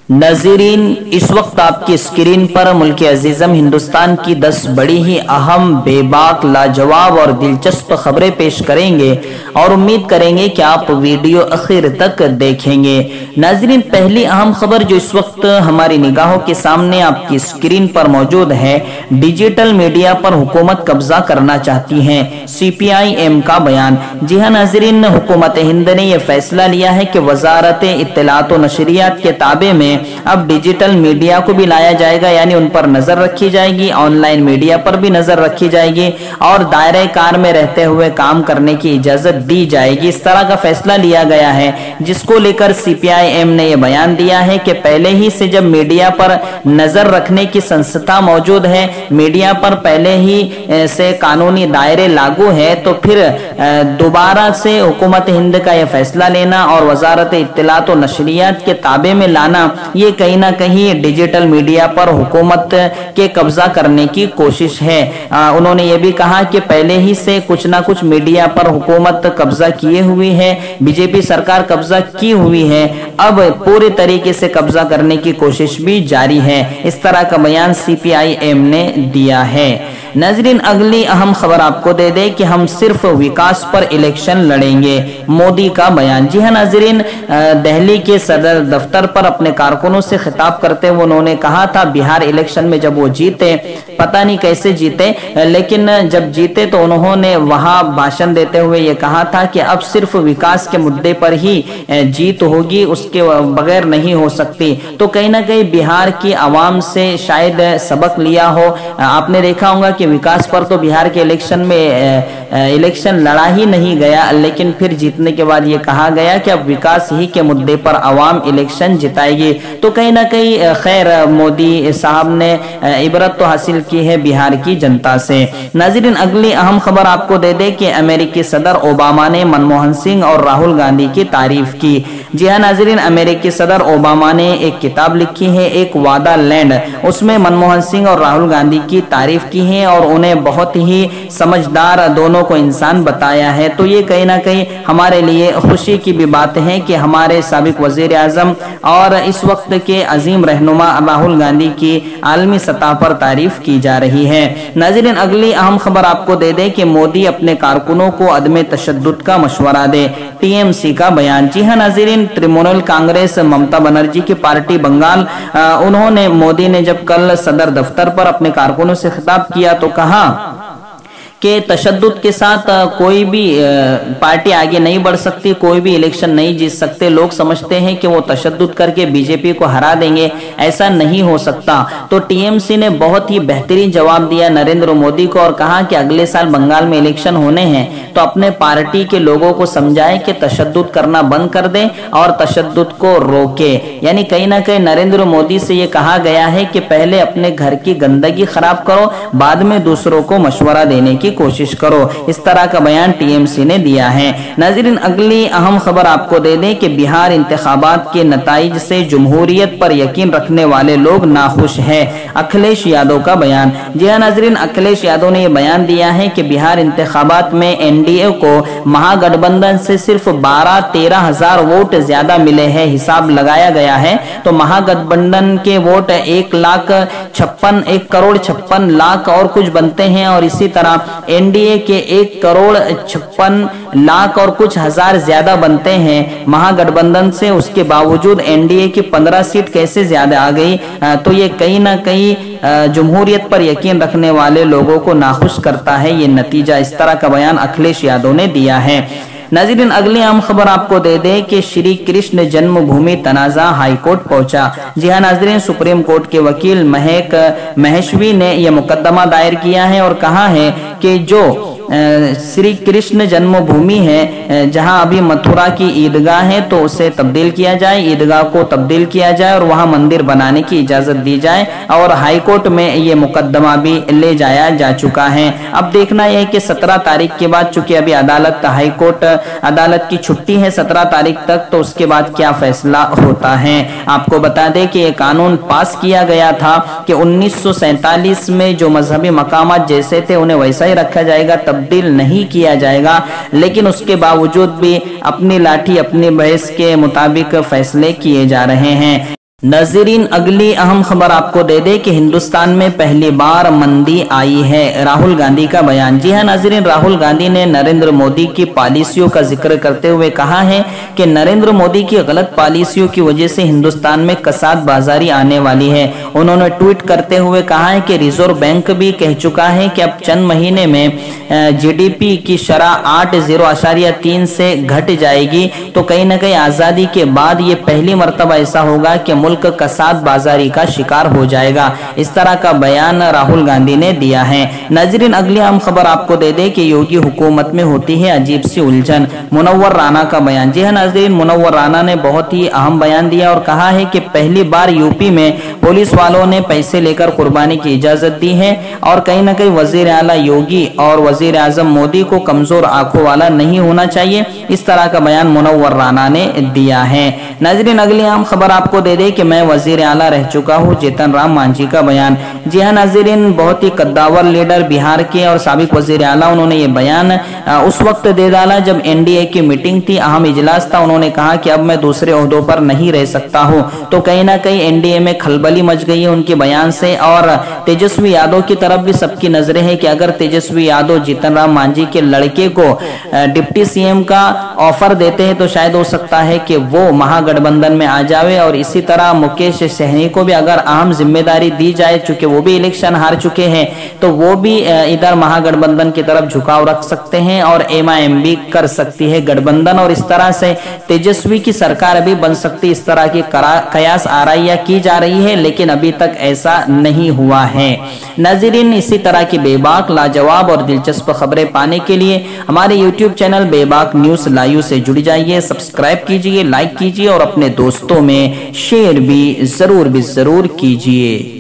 नाज़रीन, इस वक्त आपकी स्क्रीन पर मुल्क अजीज़म हिंदुस्तान की 10 बड़ी ही अहम, बेबाक, लाजवाब और दिलचस्प खबरें पेश करेंगे और उम्मीद करेंगे कि आप वीडियो आखिर तक देखेंगे। नाज़रीन, पहली अहम खबर जो इस वक्त हमारी निगाहों के सामने आपकी स्क्रीन पर मौजूद है, डिजिटल मीडिया पर हुकूमत कब्जा करना चाहती है, CPIM का बयान। जी हाँ नाज़रीन, हुकूमत हिंद ने यह फैसला लिया है कि वजारत इत्तलात व नशरियात के ताबे में अब डिजिटल मीडिया को भी लाया जाएगा, यानी उन पर नजर रखी जाएगी, ऑनलाइन मीडिया पर भी नजर रखी जाएगी और दायरे कार में रहते हुए काम करने की इजाजत दी जाएगी। इस तरह का फैसला लिया गया है, जिसको लेकर CPIM ने यह बयान दिया है कि पहले ही से जब मीडिया पर नजर रखने की संस्था मौजूद है, मीडिया पर पहले ही से कानूनी दायरे लागू है, तो फिर दोबारा से हुकूमत हिंद का यह फैसला लेना और वजारत इत्तलात व नशरियात के ताबे में लाना, ये कहीं ना कहीं डिजिटल मीडिया पर हुकूमत के कब्जा करने की कोशिश है। उन्होंने ये भी कहा कि पहले ही से कुछ ना कुछ मीडिया पर हुकूमत कब्जा किए हुई है, बीजेपी सरकार कब्जा की हुई है, अब पूरे तरीके से कब्जा करने की कोशिश भी जारी है। इस तरह का बयान CPIM ने दिया है। नाज़रीन, अगली अहम खबर आपको दे दे कि हम सिर्फ विकास पर इलेक्शन लड़ेंगे, मोदी का बयान। जी हाँ नाज़रीन, दिल्ली के सदर दफ्तर पर अपने कारकुनों से खिताब करते हुए उन्होंने कहा था, बिहार इलेक्शन में जब वो जीते, पता नहीं कैसे जीते, लेकिन जब जीते तो उन्होंने वहां भाषण देते हुए ये कहा था कि अब सिर्फ विकास के मुद्दे पर ही जीत होगी, उसके बगैर नहीं हो सकती। तो कहीं ना कहीं बिहार की आवाम से शायद सबक लिया हो। आपने देखा होगा कि विकास पर तो बिहार के इलेक्शन में इलेक्शन लड़ा ही नहीं गया, लेकिन फिर जीतने के बाद ये कहा गया कि अब विकास ही के मुद्दे पर आवाम इलेक्शन जिताएगी। तो कहीं ना कहीं खैर मोदी साहब ने इबरत तो हासिल की है बिहार की जनता से। नाज़रीन, अगली अहम खबर आपको दे दे कि अमेरिकी सदर ओबामा ने मनमोहन सिंह और राहुल गांधी की तारीफ की। जी हाँ नाज़रीन, अमेरिकी सदर ओबामा ने एक किताब लिखी है, एक वादा लैंड, उसमें मनमोहन सिंह और राहुल गांधी की तारीफ की है और उन्हें बहुत ही समझदार दोनों को इंसान बताया है। तो ये कहीं ना कहीं हमारे लिए खुशी की भी बात है कि हमारे साबिक वजीर आजम और इस वक्त के अजीम रहनुमा राहुल गांधी की आलमी सतह पर तारीफ की जा रही है। नाज़रीन, अगली अहम खबर आपको दे दे कि मोदी अपने कारकुनों को अदमे तशद्दुद का मशवरा दे, TMC का बयान। जी हाँ नाज़रीन, तृणमूल कांग्रेस ममता बनर्जी की पार्टी बंगाल, उन्होंने मोदी ने जब कल सदर दफ्तर पर अपने कारकुनों से खिताब किया तो कहा कि तशद्दुद के साथ कोई भी पार्टी आगे नहीं बढ़ सकती, कोई भी इलेक्शन नहीं जीत सकते। लोग समझते हैं कि वो तशद्दुद करके बीजेपी को हरा देंगे, ऐसा नहीं हो सकता। तो TMC ने बहुत ही बेहतरीन जवाब दिया नरेंद्र मोदी को और कहा कि अगले साल बंगाल में इलेक्शन होने हैं, तो अपने पार्टी के लोगों को समझाएं कि तशद्दुद करना बंद कर दें और तशद्दुद को रोके। यानी कहीं ना कहीं नरेंद्र मोदी से ये कहा गया है कि पहले अपने घर की गंदगी खराब करो, बाद में दूसरों को मशवरा देने की कोशिश करो। इस तरह का बयान TMC ने दिया है। नाज़रीन, अगली अहम खबर आपको दे दें कि बिहार इंतखाबात के नताइज से जमहूरियत पर यकीन रखने वाले लोग नाखुश हैं, अखिलेश यादव का बयान। जी हाँ नाज़रीन, अखिलेश यादव ने यह बयान दिया है कि बिहार इंतखाबात में NDA को महागठबंधन से सिर्फ 12-13 हजार वोट ज्यादा मिले हैं। हिसाब लगाया गया है तो महागठबंधन के वोट 1 करोड़ 56 लाख और कुछ बनते हैं और इसी तरह NDA के 1 करोड़ 56 लाख और कुछ हजार ज्यादा बनते हैं महागठबंधन से। उसके बावजूद NDA की 15 सीट कैसे ज्यादा आ गई, तो ये कहीं ना कहीं जमहूरियत पर यकीन रखने वाले लोगों को नाखुश करता है ये नतीजा। इस तरह का बयान अखिलेश यादव ने दिया है। नाज़रीन, अगली अहम खबर आपको दे दे कि श्री कृष्ण जन्मभूमि तनाज़ा हाईकोर्ट पहुंचा। जी हाँ नाज़रीन, सुप्रीम कोर्ट के वकील महक महेश्वरी ने यह मुकदमा दायर किया है और कहा है कि जो श्री कृष्ण जन्मभूमि है, जहां अभी मथुरा की ईदगाह है, तो उसे तब्दील किया जाए, ईदगाह को तब्दील किया जाए और वहां मंदिर बनाने की इजाजत दी जाए। और हाईकोर्ट में ये मुकदमा भी ले जाया जा चुका है। अब देखना यह है कि 17 तारीख के बाद, चूंकि अभी हाईकोर्ट अदालत की छुट्टी है 17 तारीख तक, तो उसके बाद क्या फैसला होता है। आपको बता दें कि यह कानून पास किया गया था कि 1947 में जो मजहबी मकामात जैसे थे उन्हें वैसा ही रखा जाएगा, तब्दील नहीं किया जाएगा। लेकिन उसके बावजूद भी अपनी लाठी अपनी भैंस के मुताबिक फैसले किए जा रहे हैं। नाज़रीन, अगली अहम खबर आपको दे दे कि हिंदुस्तान में पहली बार मंदी आई है। राहुल गांधी का बयान। जी हां नाज़रीन, राहुल गांधी ने नरेंद्र मोदी की पॉलिसियों का जिक्र करते हुए कहा है कि नरेंद्र मोदी की गलत पॉलिसियों की वजह से हिंदुस्तान में कसाद बाजारी आने वाली है। उन्होंने ट्वीट करते हुए कहा है कि रिजर्व बैंक भी कह चुका है कि अब चंद महीने में जीडीपी की शरह 8.03 से घट जाएगी। तो कहीं ना कहीं आजादी के बाद ये पहली मर्तबा ऐसा होगा कि मुल्क कसाद बाजारी का शिकार हो जाएगा। इस तरह का बयान राहुल गांधी ने दिया है। नाज़रीन, अगली अहम खबर आपको दे दे कि योगी हुकूमत में होती है अजीब सी उलझन। मुनव्वर राना का बयान। जी हां नाज़रीन, मुनव्वर राना ने बहुत ही अहम बयान दिया और कहा है कि पहली बार यूपी में पुलिस वालों ने पैसे लेकर कुर्बानी की इजाजत दी है और कहीं ना कहीं वजीर आला योगी और वजीर आजम मोदी को कमजोर आंखों वाला नहीं होना चाहिए। इस तरह का बयान मुनव्वर राना ने दिया है। नाज़रीन, अगली अहम खबर आपको दे दे कि मैं वजीर आला रह चुका हूं। जीतन राम मांझी का बयान। जी हां नाज़रीन, बहुत ही कद्दावर लीडर बिहार के और साबिक वजीर आला, उन्होंने ये बयान उस वक्त दे डाला जब एनडीए की मीटिंग थी, अहम इजलास था। उन्होंने कहा कि अब मैं दूसरे ओहदों पर नहीं रह सकता हूं। तो कहीं ना कहीं एनडीए में खलबली मच गई है उनके बयान से और तेजस्वी यादव की तरफ भी सबकी नजरें हैं कि अगर तेजस्वी यादव जीतन राम मांझी के लड़के को डिप्टी सीएम का ऑफर देते हैं तो शायद हो सकता है कि वो महागठबंधन में आ जावे। और इसी तरह मुकेश सहनी को भी अगर अहम जिम्मेदारी दी जाए, चूंकि वो भी इलेक्शन हार चुके हैं, तो वो भी इधर महागठबंधन की तरफ झुकाव रख सकते हैं और एमआईएम भी कर सकती है गठबंधन और इस तरह से तेजस्वी की सरकार भी बन सकती। इस तरह की कयास आराइयां की जा रही है, लेकिन अभी तक ऐसा नहीं हुआ है। नाज़रीन, इसी तरह की बेबाक, लाजवाब और दिलचस्प खबरें पाने के लिए हमारे YouTube चैनल बेबाक न्यूज लाइव से जुड़ जाइए, सब्सक्राइब कीजिए, लाइक कीजिए और अपने दोस्तों में शेयर भी जरूर कीजिए।